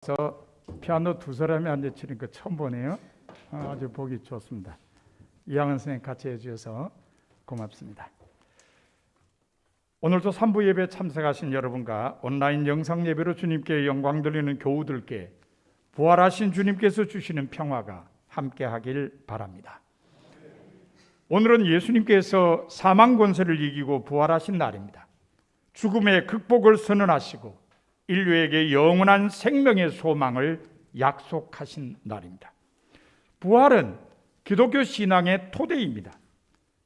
저 피아노 두 사람이 앉아 치는 거 처음 보네요. 아주 보기 좋습니다. 이양은 선생님 같이 해주셔서 고맙습니다. 오늘도 3부 예배 참석하신 여러분과 온라인 영상 예배로 주님께 영광 돌리는 교우들께 부활하신 주님께서 주시는 평화가 함께하길 바랍니다. 오늘은 예수님께서 사망 권세를 이기고 부활하신 날입니다. 죽음의 극복을 선언하시고 인류에게 영원한 생명의 소망을 약속하신 날입니다. 부활은 기독교 신앙의 토대입니다.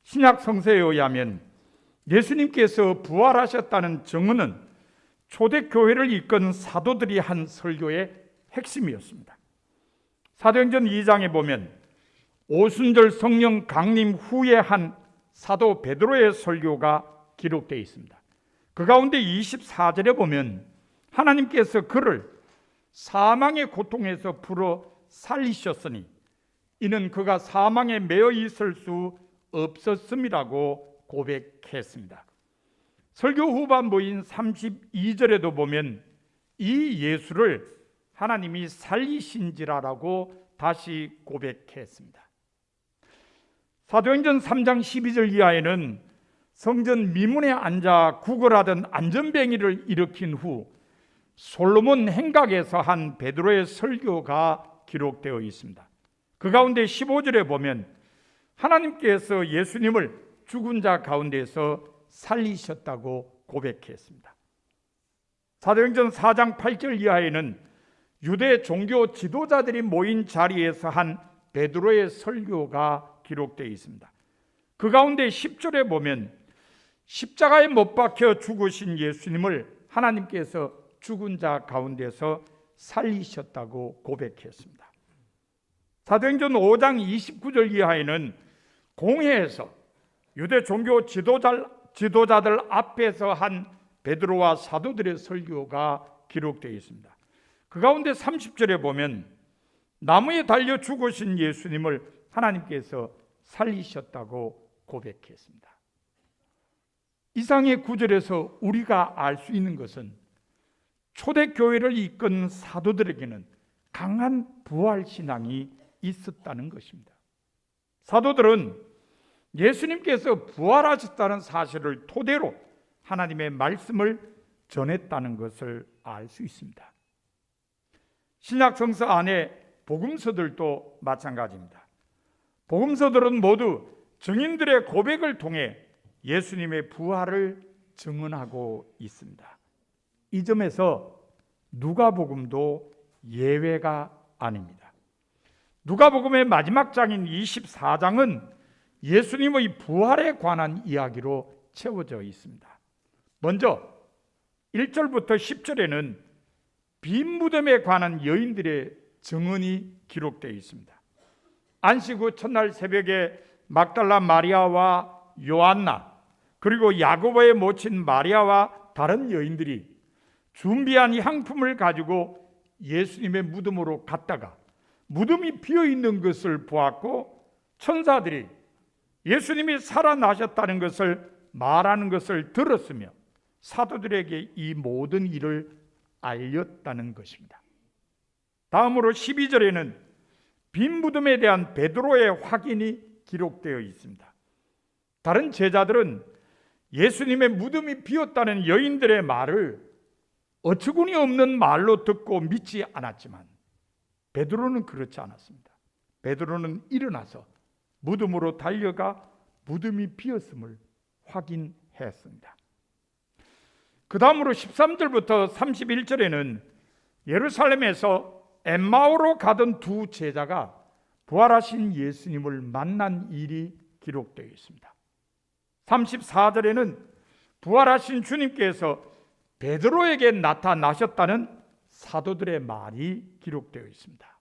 신약 성서에 의하면 예수님께서 부활하셨다는 증언은 초대교회를 이끈 사도들이 한 설교의 핵심이었습니다. 사도행전 2장에 보면 오순절 성령 강림 후에 한 사도 베드로의 설교가 기록되어 있습니다. 그 가운데 24절에 보면 하나님께서 그를 사망의 고통에서 풀어 살리셨으니 이는 그가 사망에 매여 있을 수 없었음이라고 고백했습니다. 설교 후반부인 32절에도 보면 이 예수를 하나님이 살리신지라라고 다시 고백했습니다. 사도행전 3장 12절 이하에는 성전 미문에 앉아 구걸하던 안전뱅이를 일으킨 후 솔로몬 행각에서 한 베드로의 설교가 기록되어 있습니다. 그 가운데 15절에 보면 하나님께서 예수님을 죽은 자 가운데서 살리셨다고 고백했습니다. 사도행전 4장 8절 이하에는 유대 종교 지도자들이 모인 자리에서 한 베드로의 설교가 기록되어 있습니다. 그 가운데 10절에 보면 십자가에 못 박혀 죽으신 예수님을 하나님께서 죽은 자 가운데서 살리셨다고 고백했습니다. 사도행전 5장 29절 이하에는 공회에서 유대 종교 지도자들 앞에서 한 베드로와 사도들의 설교가 기록되어 있습니다. 그 가운데 30절에 보면 나무에 달려 죽으신 예수님을 하나님께서 살리셨다고 고백했습니다. 이상의 구절에서 우리가 알 수 있는 것은 초대교회를 이끈 사도들에게는 강한 부활신앙이 있었다는 것입니다. 사도들은 예수님께서 부활하셨다는 사실을 토대로 하나님의 말씀을 전했다는 것을 알 수 있습니다. 신약 성서 안에 복음서들도 마찬가지입니다. 복음서들은 모두 증인들의 고백을 통해 예수님의 부활을 증언하고 있습니다. 이 점에서 누가복음도 예외가 아닙니다. 누가복음의 마지막 장인 24장은 예수님의 부활에 관한 이야기로 채워져 있습니다. 먼저 1절부터 10절에는 빈 무덤에 관한 여인들의 증언이 기록되어 있습니다. 안식 후 첫날 새벽에 막달라 마리아와 요한나 그리고 야고보의 모친 마리아와 다른 여인들이 준비한 향품을 가지고 예수님의 무덤으로 갔다가 무덤이 비어있는 것을 보았고 천사들이 예수님이 살아나셨다는 것을 말하는 것을 들었으며 사도들에게 이 모든 일을 알렸다는 것입니다. 다음으로 12절에는 빈 무덤에 대한 베드로의 확인이 기록되어 있습니다. 다른 제자들은 예수님의 무덤이 비었다는 여인들의 말을 어처구니 없는 말로 듣고 믿지 않았지만 베드로는 그렇지 않았습니다. 베드로는 일어나서 무덤으로 달려가 무덤이 비었음을 확인했습니다. 그 다음으로 13절부터 31절에는 예루살렘에서 엠마오로 가던 두 제자가 부활하신 예수님을 만난 일이 기록되어 있습니다. 34절에는 부활하신 주님께서 베드로에게 나타나셨다는 사도들의 말이 기록되어 있습니다.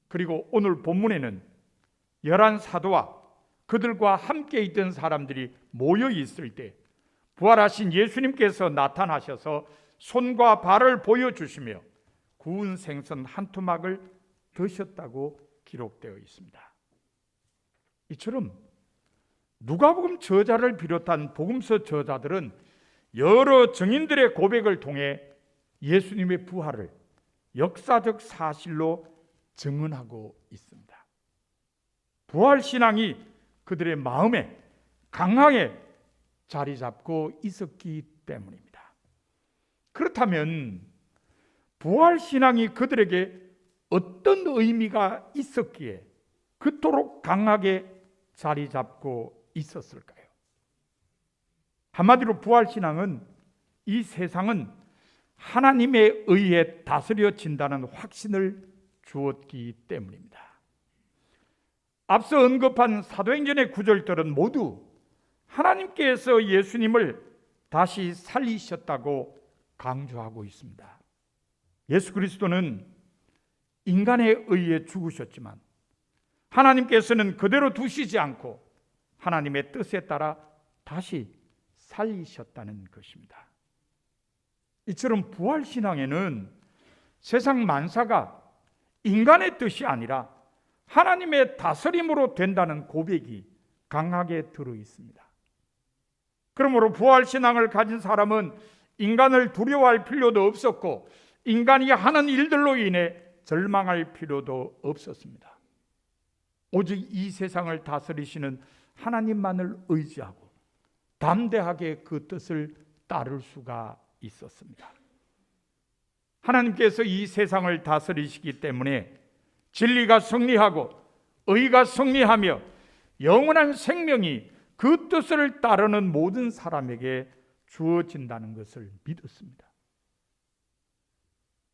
그리고 오늘 본문에는 11사도와 그들과 함께 있던 사람들이 모여 있을 때 부활하신 예수님께서 나타나셔서 손과 발을 보여주시며 구운 생선 한 토막을 드셨다고 기록되어 있습니다. 이처럼 누가복음 저자를 비롯한 복음서 저자들은 여러 증인들의 고백을 통해 예수님의 부활을 역사적 사실로 증언하고 있습니다. 부활신앙이 그들의 마음에 강하게 자리 잡고 있었기 때문입니다. 그렇다면 부활신앙이 그들에게 어떤 의미가 있었기에 그토록 강하게 자리 잡고 있었을까요? 한마디로 부활신앙은 이 세상은 하나님에 의해 다스려진다는 확신을 주었기 때문입니다. 앞서 언급한 사도행전의 구절들은 모두 하나님께서 예수님을 다시 살리셨다고 강조하고 있습니다. 예수 그리스도는 인간에 의해 죽으셨지만 하나님께서는 그대로 두시지 않고 하나님의 뜻에 따라 다시 살리셨다는 것입니다. 이처럼 부활신앙에는 세상 만사가 인간의 뜻이 아니라 하나님의 다스림으로 된다는 고백이 강하게 들어 있습니다. 그러므로 부활신앙을 가진 사람은 인간을 두려워할 필요도 없었고 인간이 하는 일들로 인해 절망할 필요도 없었습니다. 오직 이 세상을 다스리시는 하나님만을 의지하고 담대하게 그 뜻을 따를 수가 있었습니다. 하나님께서 이 세상을 다스리시기 때문에 진리가 승리하고 의가 승리하며 영원한 생명이 그 뜻을 따르는 모든 사람에게 주어진다는 것을 믿었습니다.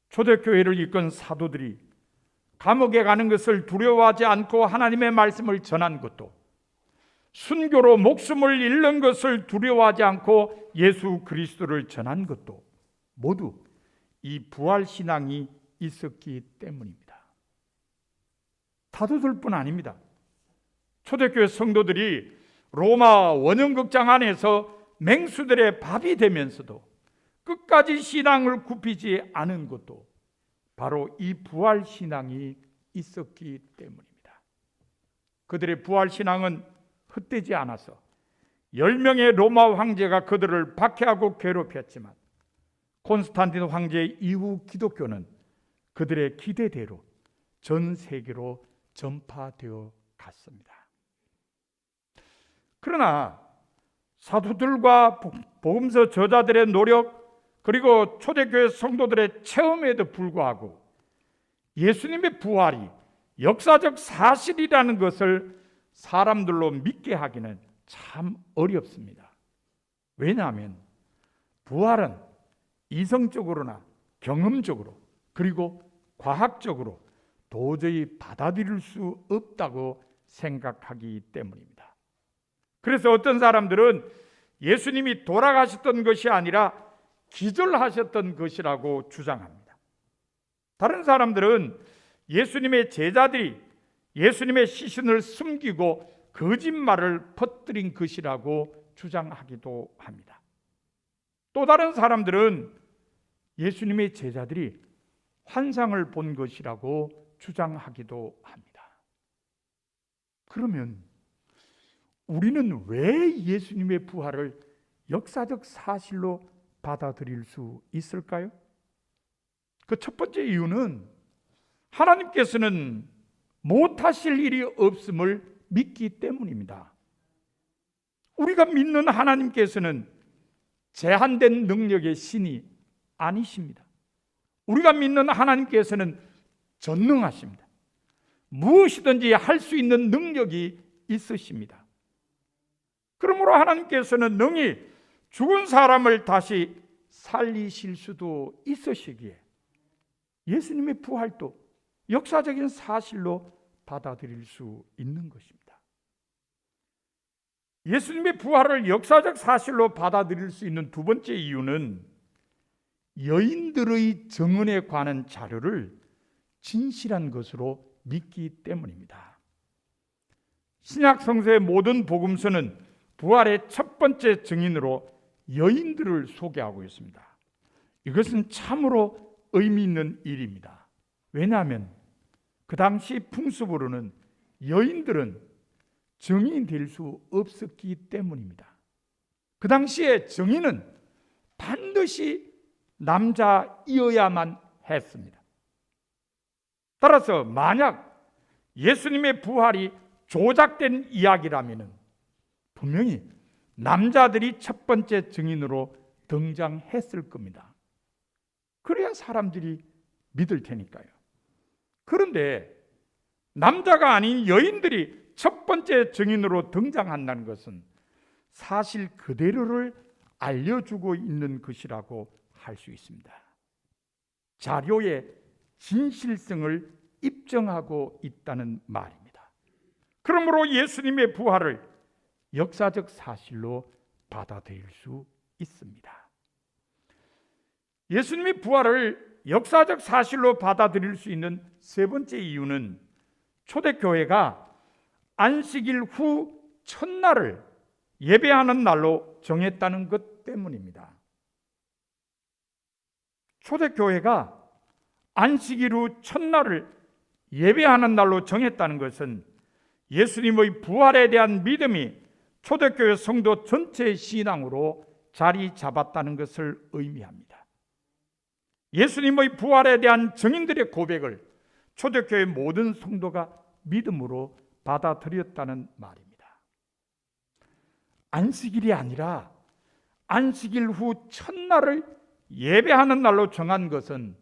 초대교회를 이끈 사도들이 감옥에 가는 것을 두려워하지 않고 하나님의 말씀을 전한 것도, 순교로 목숨을 잃는 것을 두려워하지 않고 예수 그리스도를 전한 것도 모두 이 부활신앙이 있었기 때문입니다. 사도들뿐 아닙니다. 초대교회 성도들이 로마 원형극장 안에서 맹수들의 밥이 되면서도 끝까지 신앙을 굽히지 않은 것도 바로 이 부활신앙이 있었기 때문입니다. 그들의 부활신앙은 헛되지 않아서 10명의 로마 황제가 그들을 박해하고 괴롭혔지만 콘스탄틴 황제 이후 기독교는 그들의 기대대로 전 세계로 전파되어 갔습니다. 그러나 사도들과 복음서 저자들의 노력 그리고 초대교회 성도들의 체험에도 불구하고 예수님의 부활이 역사적 사실이라는 것을 사람들로 믿게 하기는 참 어렵습니다. 왜냐하면 부활은 이성적으로나 경험적으로 그리고 과학적으로 도저히 받아들일 수 없다고 생각하기 때문입니다. 그래서 어떤 사람들은 예수님이 돌아가셨던 것이 아니라 기절하셨던 것이라고 주장합니다. 다른 사람들은 예수님의 제자들이 예수님의 시신을 숨기고 거짓말을 퍼뜨린 것이라고 주장하기도 합니다. 또 다른 사람들은 예수님의 제자들이 환상을 본 것이라고 주장하기도 합니다. 그러면 우리는 왜 예수님의 부활을 역사적 사실로 받아들일 수 있을까요? 그 첫 번째 이유는 하나님께서는 못하실 일이 없음을 믿기 때문입니다. 우리가 믿는 하나님께서는 제한된 능력의 신이 아니십니다. 우리가 믿는 하나님께서는 전능하십니다. 무엇이든지 할 수 있는 능력이 있으십니다. 그러므로 하나님께서는 능히 죽은 사람을 다시 살리실 수도 있으시기에 예수님의 부활도 역사적인 사실로 받아들일 수 있는 것입니다. 예수님의 부활을 역사적 사실로 받아들일 수 있는 두 번째 이유는 여인들의 증언에 관한 자료를 진실한 것으로 믿기 때문입니다. 신약 성서의 모든 복음서는 부활의 첫 번째 증인으로 여인들을 소개하고 있습니다. 이것은 참으로 의미 있는 일입니다. 왜냐하면 그 당시 풍습으로는 여인들은 증인이 될 수 없었기 때문입니다. 그 당시에 증인은 반드시 남자이어야만 했습니다. 따라서 만약 예수님의 부활이 조작된 이야기라면 분명히 남자들이 첫 번째 증인으로 등장했을 겁니다. 그래야 사람들이 믿을 테니까요. 그런데 남자가 아닌 여인들이 첫 번째 증인으로 등장한다는 것은 사실 그대로를 알려주고 있는 것이라고 할 수 있습니다. 자료의 진실성을 입증하고 있다는 말입니다. 그러므로 예수님의 부활을 역사적 사실로 받아들일 수 있습니다. 예수님의 부활을 역사적 사실로 받아들일 수 있는 세 번째 이유는 초대교회가 안식일 후 첫날을 예배하는 날로 정했다는 것 때문입니다. 초대교회가 안식일 후 첫날을 예배하는 날로 정했다는 것은 예수님의 부활에 대한 믿음이 초대교회 성도 전체의 신앙으로 자리 잡았다는 것을 의미합니다. 예수님의 부활에 대한 증인들의 고백을 초대교회 모든 성도가 믿음으로 받아들였다는 말입니다. 안식일이 아니라 안식일 후 첫날을 예배하는 날로 정한 것은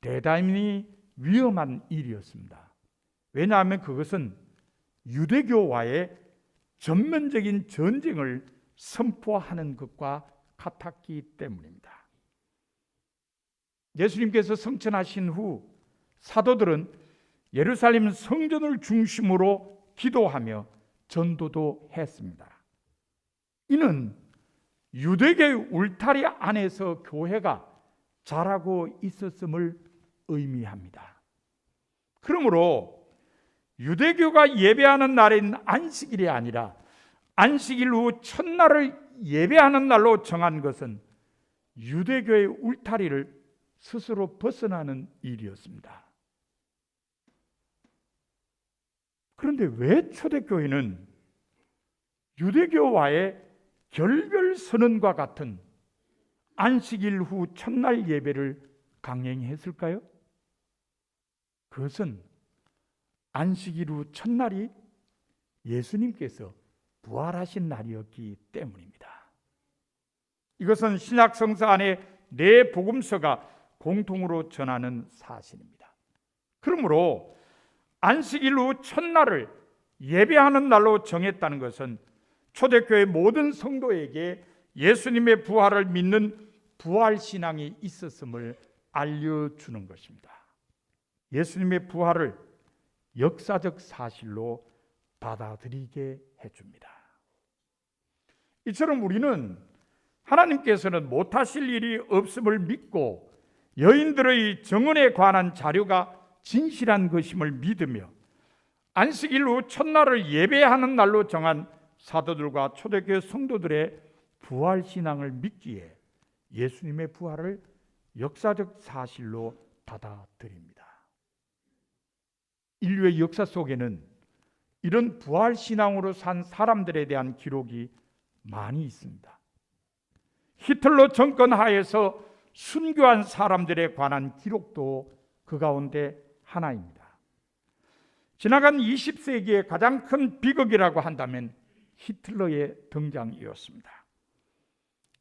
대단히 위험한 일이었습니다. 왜냐하면 그것은 유대교와의 전면적인 전쟁을 선포하는 것과 같았기 때문입니다. 예수님께서 성천하신 후 사도들은 예루살렘 성전을 중심으로 기도하며 전도도 했습니다. 이는 유대교의 울타리 안에서 교회가 자라고 있었음을 의미합니다. 그러므로 유대교가 예배하는 날인 안식일이 아니라 안식일 후 첫날을 예배하는 날로 정한 것은 유대교의 울타리를 스스로 벗어나는 일이었습니다. 그런데 왜 초대교회는 유대교와의 결별선언과 같은 안식일 후 첫날 예배를 강행했을까요? 그것은 안식일 후 첫날이 예수님께서 부활하신 날이었기 때문입니다. 이것은 신약 성서 안에 네 복음서가 공통으로 전하는 사실입니다. 그러므로 안식일 후 첫날을 예배하는 날로 정했다는 것은 초대교회 모든 성도에게 예수님의 부활을 믿는 부활신앙이 있었음을 알려주는 것입니다. 예수님의 부활을 역사적 사실로 받아들이게 해줍니다. 이처럼 우리는 하나님께서는 못하실 일이 없음을 믿고 여인들의 증언에 관한 자료가 진실한 것임을 믿으며 안식일 후 첫날을 예배하는 날로 정한 사도들과 초대교회 성도들의 부활신앙을 믿기에 예수님의 부활을 역사적 사실로 받아들입니다. 인류의 역사 속에는 이런 부활신앙으로 산 사람들에 대한 기록이 많이 있습니다. 히틀러 정권 하에서 순교한 사람들에 관한 기록도 그 가운데 하나입니다. 지나간 20세기의 가장 큰 비극이라고 한다면 히틀러의 등장이었습니다.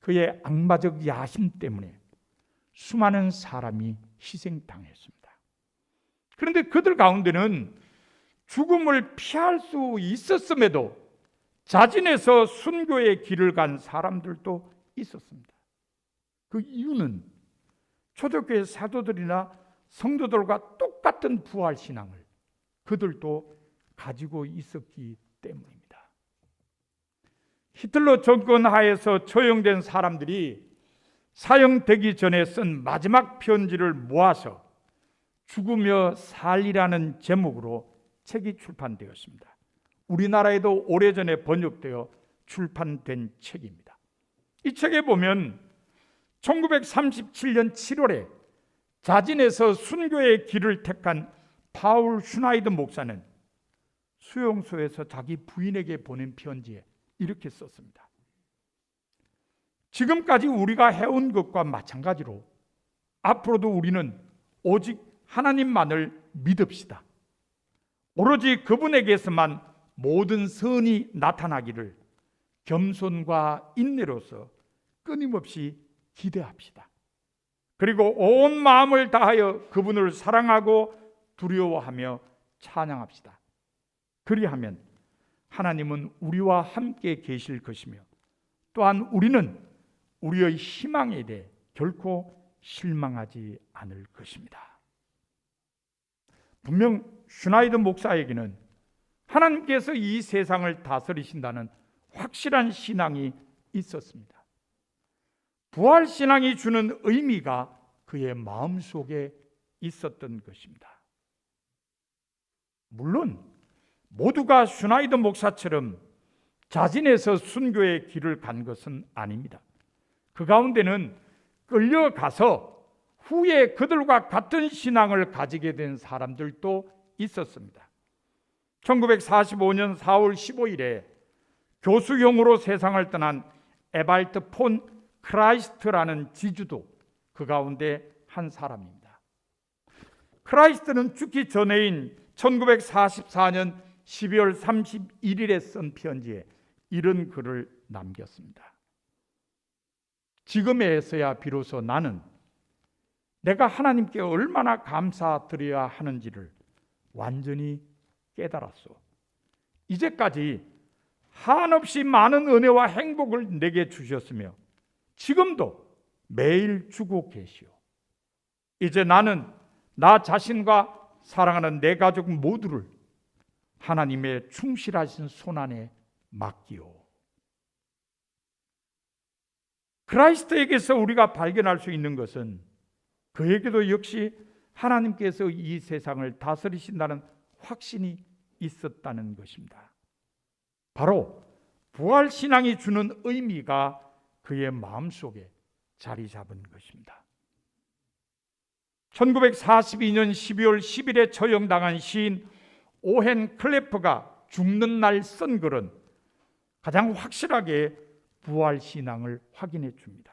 그의 악마적 야심 때문에 수많은 사람이 희생당했습니다. 그런데 그들 가운데는 죽음을 피할 수 있었음에도 자진해서 순교의 길을 간 사람들도 있었습니다. 그 이유는 초대교회 사도들이나 성도들과 똑같은 부활신앙을 그들도 가지고 있었기 때문입니다. 히틀러 정권 하에서 처형된 사람들이 사형되기 전에 쓴 마지막 편지를 모아서 죽으며 살리라는 제목으로 책이 출판되었습니다. 우리나라에도 오래전에 번역되어 출판된 책입니다. 이 책에 보면 1937년 7월에 자진해서 순교의 길을 택한 파울 슈나이더 목사는 수용소에서 자기 부인에게 보낸 편지에 이렇게 썼습니다. 지금까지 우리가 해온 것과 마찬가지로 앞으로도 우리는 오직 하나님만을 믿읍시다. 오로지 그분에게서만 모든 선이 나타나기를 겸손과 인내로서 끊임없이 기대합시다. 그리고 온 마음을 다하여 그분을 사랑하고 두려워하며 찬양합시다. 그리하면 하나님은 우리와 함께 계실 것이며 또한 우리는 우리의 희망에 대해 결코 실망하지 않을 것입니다. 분명 슈나이더 목사에게는 하나님께서 이 세상을 다스리신다는 확실한 신앙이 있었습니다. 부활 신앙이 주는 의미가 그의 마음속에 있었던 것입니다. 물론 모두가 슈나이더 목사처럼 자진해서 순교의 길을 간 것은 아닙니다. 그 가운데는 끌려가서 후에 그들과 같은 신앙을 가지게 된 사람들도 있었습니다. 1945년 4월 15일에 교수형으로 세상을 떠난 에발트 폰 크라이스트라는 지주도 그 가운데 한 사람입니다. 크라이스트는 죽기 전해인 1944년 12월 31일에 쓴 편지에 이런 글을 남겼습니다. 지금에서야 비로소 나는 내가 하나님께 얼마나 감사드려야 하는지를 완전히 깨달았소. 이제까지 한없이 많은 은혜와 행복을 내게 주셨으며 지금도 매일 주고 계시오. 이제 나는 나 자신과 사랑하는 내 가족 모두를 하나님의 충실하신 손안에 맡기오. 크라이스트에게서 우리가 발견할 수 있는 것은 그에게도 역시 하나님께서 이 세상을 다스리신다는 확신이 있었다는 것입니다. 바로 부활신앙이 주는 의미가 그의 마음속에 자리 잡은 것입니다. 1942년 12월 10일에 처형당한 시인 오헨 클래프가 죽는 날 쓴 글은 가장 확실하게 부활신앙을 확인해 줍니다.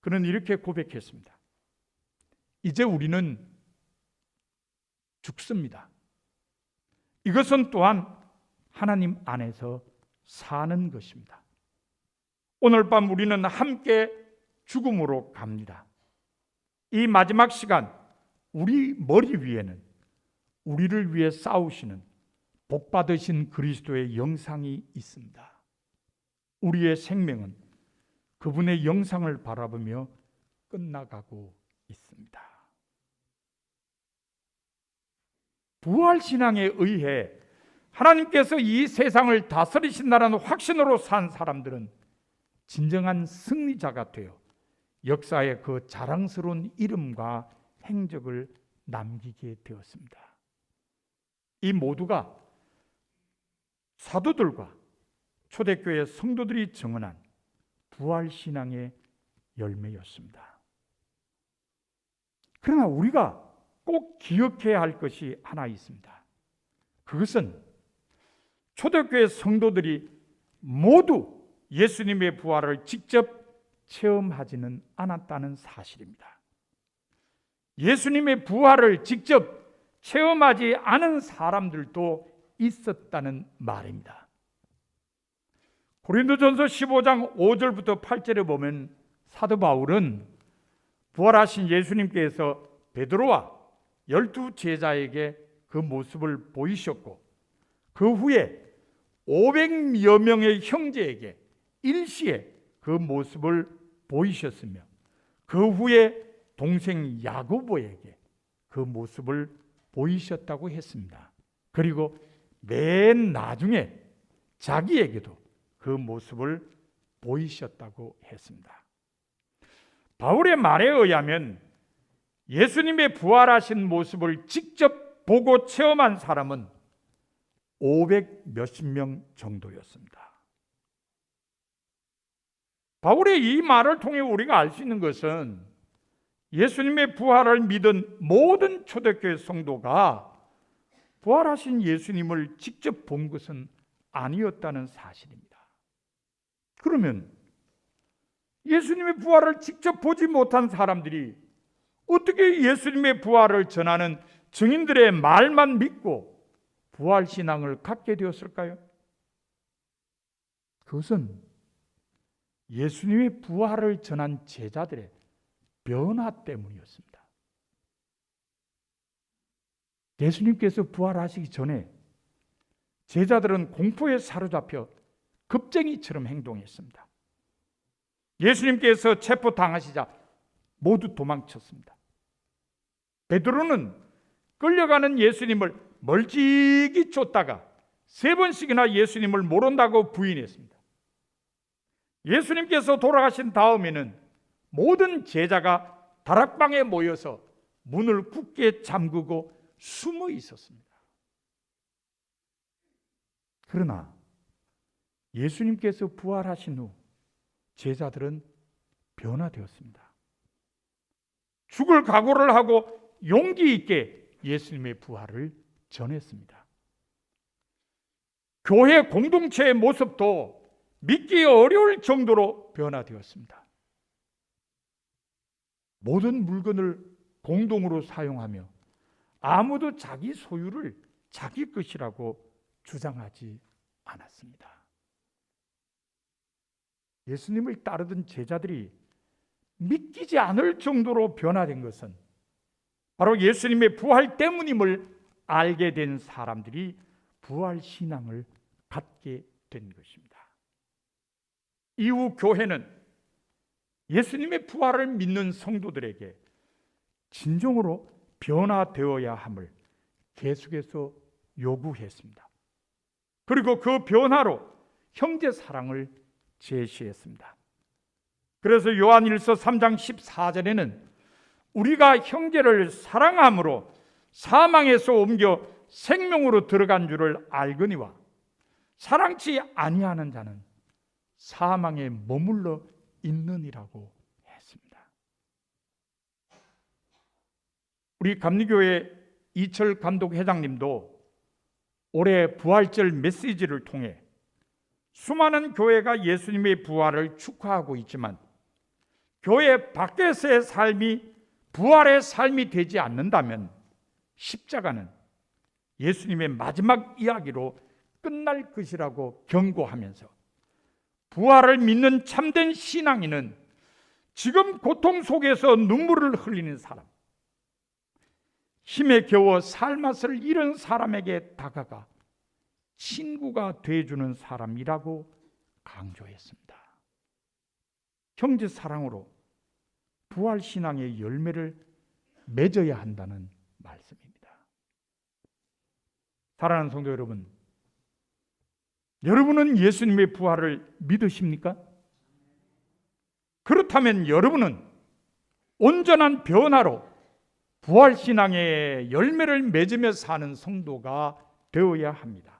그는 이렇게 고백했습니다. 이제 우리는 죽습니다. 이것은 또한 하나님 안에서 사는 것입니다. 오늘 밤 우리는 함께 죽음으로 갑니다. 이 마지막 시간 우리 머리 위에는 우리를 위해 싸우시는 복받으신 그리스도의 영상이 있습니다. 우리의 생명은 그분의 영상을 바라보며 끝나가고 있습니다. 부활신앙에 의해 하나님께서 이 세상을 다스리신다는 확신으로 산 사람들은 진정한 승리자가 되어 역사에 그 자랑스러운 이름과 행적을 남기게 되었습니다. 이 모두가 사도들과 초대교회 성도들이 증언한 부활신앙의 열매였습니다. 그러나 우리가 꼭 기억해야 할 것이 하나 있습니다. 그것은 초대교회 성도들이 모두 예수님의 부활을 직접 체험하지는 않았다는 사실입니다. 예수님의 부활을 직접 체험하지 않은 사람들도 있었다는 말입니다. 고린도전서 15장 5절부터 8절에 보면 사도 바울은 부활하신 예수님께서 베드로와 12 제자에게 그 모습을 보이셨고 그 후에 500여 명의 형제에게 일시에 그 모습을 보이셨으며 그 후에 동생 야고보에게 그 모습을 보이셨다고 했습니다. 그리고 맨 나중에 자기에게도 그 모습을 보이셨다고 했습니다. 바울의 말에 의하면 예수님의 부활하신 모습을 직접 보고 체험한 사람은 500 몇십 명 정도였습니다. 바울의 이 말을 통해 우리가 알 수 있는 것은 예수님의 부활을 믿은 모든 초대교회 성도가 부활하신 예수님을 직접 본 것은 아니었다는 사실입니다. 그러면 예수님의 부활을 직접 보지 못한 사람들이 어떻게 예수님의 부활을 전하는 증인들의 말만 믿고 부활신앙을 갖게 되었을까요? 그것은 예수님의 부활을 전한 제자들의 변화 때문이었습니다. 예수님께서 부활하시기 전에 제자들은 공포에 사로잡혀 겁쟁이처럼 행동했습니다. 예수님께서 체포당하시자 모두 도망쳤습니다. 베드로는 끌려가는 예수님을 멀찍이 쫓다가 3번씩이나 예수님을 모른다고 부인했습니다. 예수님께서 돌아가신 다음에는 모든 제자가 다락방에 모여서 문을 굳게 잠그고 숨어 있었습니다. 그러나 예수님께서 부활하신 후 제자들은 변화되었습니다. 죽을 각오를 하고 용기 있게 예수님의 부활을 전했습니다. 교회 공동체의 모습도 믿기 어려울 정도로 변화되었습니다. 모든 물건을 공동으로 사용하며 아무도 자기 소유를 자기 것이라고 주장하지 않았습니다. 예수님을 따르던 제자들이 믿기지 않을 정도로 변화된 것은 바로 예수님의 부활 때문임을 알게 된 사람들이 부활 신앙을 갖게 된 것입니다. 이후 교회는 예수님의 부활을 믿는 성도들에게 진정으로 변화되어야 함을 계속해서 요구했습니다. 그리고 그 변화로 형제 사랑을 제시했습니다. 그래서 요한일서 3장 14절에는 우리가 형제를 사랑함으로 사망에서 옮겨 생명으로 들어간 줄을 알거니와 사랑치 아니하는 자는 사망에 머물러 있느니라고 했습니다. 우리 감리교회 이철 감독 회장님도 올해 부활절 메시지를 통해 수많은 교회가 예수님의 부활을 축하하고 있지만 교회 밖에서의 삶이 부활의 삶이 되지 않는다면 십자가는 예수님의 마지막 이야기로 끝날 것이라고 경고하면서 부활을 믿는 참된 신앙인은 지금 고통 속에서 눈물을 흘리는 사람, 힘에 겨워 살맛을 잃은 사람에게 다가가 친구가 되어주는 사람이라고 강조했습니다. 형제 사랑으로 부활 신앙의 열매를 맺어야 한다는 말씀입니다. 사랑하는 성도 여러분, 여러분은 예수님의 부활을 믿으십니까? 그렇다면 여러분은 온전한 변화로 부활 신앙의 열매를 맺으며 사는 성도가 되어야 합니다.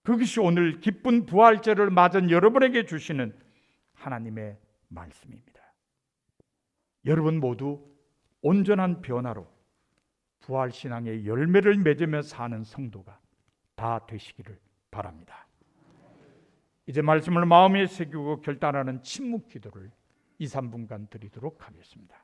그것이 오늘 기쁜 부활절을 맞은 여러분에게 주시는 하나님의 말씀입니다. 여러분 모두 온전한 변화로 부활 신앙의 열매를 맺으며 사는 성도가 다 되시기를 바랍니다. 이제 말씀을 마음에 새기고 결단하는 침묵 기도를 2, 3분간 드리도록 하겠습니다.